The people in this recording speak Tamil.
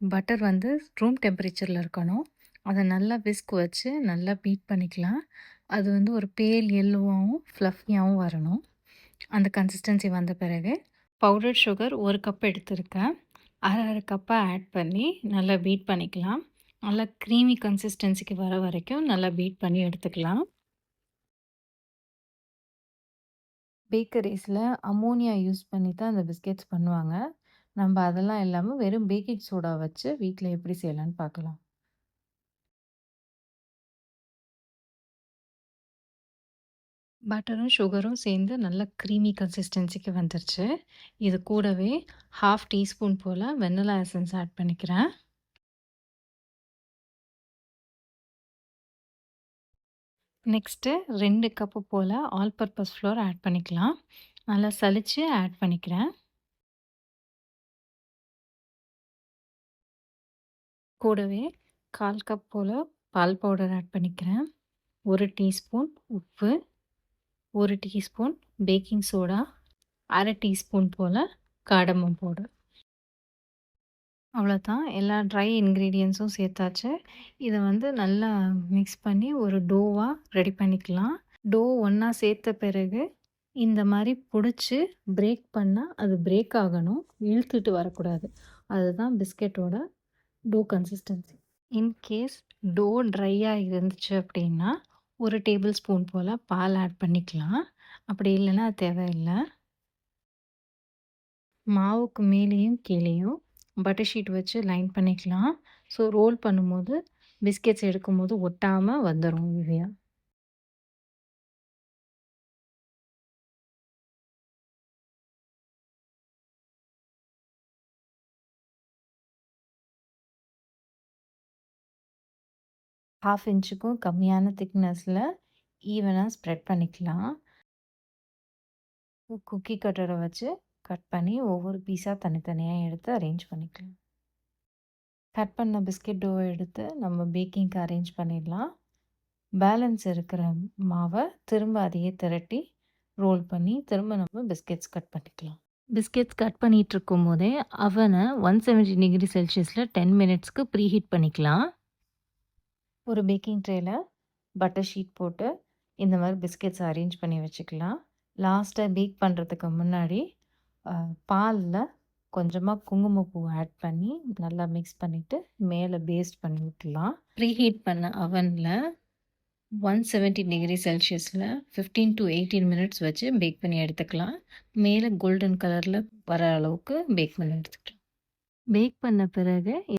பட்டர் வந்து ரூம் டெம்பரேச்சரில் இருக்கணும். அதை நல்லா விஸ்க் வச்சு நல்லா பீட் பண்ணிக்கலாம். அது வந்து ஒரு பேல் எல்லோவாகவும் ஃப்ளஃபியாகவும் வரணும். அந்த கன்சிஸ்டன்சி வந்த பிறகு பவுடர் சுகர் 1 கப் எடுத்திருக்கேன். அரை அரை கப்பாக ஆட் பண்ணி நல்லா பீட் பண்ணிக்கலாம். நல்லா க்ரீமி கன்சிஸ்டன்சிக்கு வர வரைக்கும் நல்லா பீட் பண்ணி எடுத்துக்கலாம். பேக்கரீஸில் அமோனியா யூஸ் பண்ணி தான் அந்த பிஸ்கெட்ஸ் பண்ணுவாங்க. நம்ம அதெல்லாம் இல்லாமல் வெறும் பேக்கிங் சோடா வச்சு வீட்டில் எப்படி செய்யலான்னு பார்க்கலாம். பட்டரும் சுகரும் சேர்ந்து நல்ல க்ரீமி கன்சிஸ்டன்சிக்கு வந்துருச்சு. இது கூடவே 1/2 டீஸ்பூன் போல் வெண்ணிலா எசன்ஸ் ஆட் பண்ணிக்கிறேன். நெக்ஸ்ட்டு 2 கப்பு போல் ஆல் பர்பஸ் ஃப்ளோர் ஆட் பண்ணிக்கலாம். நல்லா சலிச்சு ஆட் பண்ணிக்கிறேன். கூடவே 1/4 கப் போல் பால் பவுடர் ஆட் பண்ணிக்கிறேன். 1 டீஸ்பூன் உப்பு, 1 டீஸ்பூன் பேக்கிங் சோடா, அரை டீஸ்பூன் போல் கார்டமம் பவுடர். அவ்வளோதான். எல்லா ட்ரை இன்க்ரீடியன்ட்ஸும் சேர்த்தாச்சு. இதை வந்து நல்லா மிக்ஸ் பண்ணி ஒரு டோவாக ரெடி பண்ணிக்கலாம். டோ ஒன்றா சேர்த்த பிறகு இந்த மாதிரி பிடிச்சி பிரேக் பண்ணால் அது பிரேக் ஆகணும், இழுத்துட்டு வரக்கூடாது. அதுதான் பிஸ்கெட்டோட டோ கன்சிஸ்டன்சி. இன்கேஸ் டோ ட்ரையாக இருந்துச்சு அப்படின்னா 1 டேபிள் ஸ்பூன் போல் பால் ஆட் பண்ணிக்கலாம். அப்படி இல்லைன்னா அது தேவையில்லை. மாவுக்கு மேலேயும் கீழேயும் பட்டர் ஷீட் வச்சு லைன் பண்ணிக்கலாம். ஸோ ரோல் பண்ணும்போது பிஸ்கெட்ஸ் எடுக்கும்போது ஒட்டாமல் வந்துடும் ஈஸியாக. ½ இன்ச்சுக்கும் கம்மியான திக்னஸில் ஈவனாக ஸ்ப்ரெட் பண்ணிக்கலாம். குக்கி கட்டரை வச்சு கட் பண்ணி ஒவ்வொரு பீஸாக தனித்தனியாக எடுத்து அரேஞ்ச் பண்ணிக்கலாம். கட் பண்ண பிஸ்கெட் டோவை எடுத்து நம்ம பேக்கிங்க்கு அரேஞ்ச் பண்ணிடலாம். பேலன்ஸ் இருக்கிற மாவை திரும்ப அதையே திரட்டி ரோல் பண்ணி திரும்ப நம்ம பிஸ்கெட்ஸ் கட் பண்ணிக்கலாம். பிஸ்கெட்ஸ் கட் பண்ணிகிட்டு இருக்கும் போதே அவனை 170 டிகிரி செல்சியஸில் 10 மினிட்ஸ்க்கு ப்ரீஹீட் பண்ணிக்கலாம். ஒரு பேக்கிங் ட்ரேயில் பட்டர் ஷீட் போட்டு இந்த மாதிரி பிஸ்கெட்ஸ் அரேஞ்ச் பண்ணி வச்சுக்கலாம். லாஸ்ட்டாக பேக் பண்ணுறதுக்கு முன்னாடி பாலில் கொஞ்சமாக குங்குமப்பூ ஆட் பண்ணி நல்லா மிக்ஸ் பண்ணிவிட்டு மேலே பேஸ்ட் பண்ணி விட்டுலாம். ப்ரீஹீட் பண்ண அவனில் 170 டிகிரி செல்சியஸில் 15 to 18 மினிட்ஸ் வச்சு பேக் பண்ணி எடுத்துக்கலாம். மேலே கோல்டன் கலரில் வர அளவுக்கு பேக் பண்ணி எடுத்துக்கலாம். பேக் பண்ண பிறகு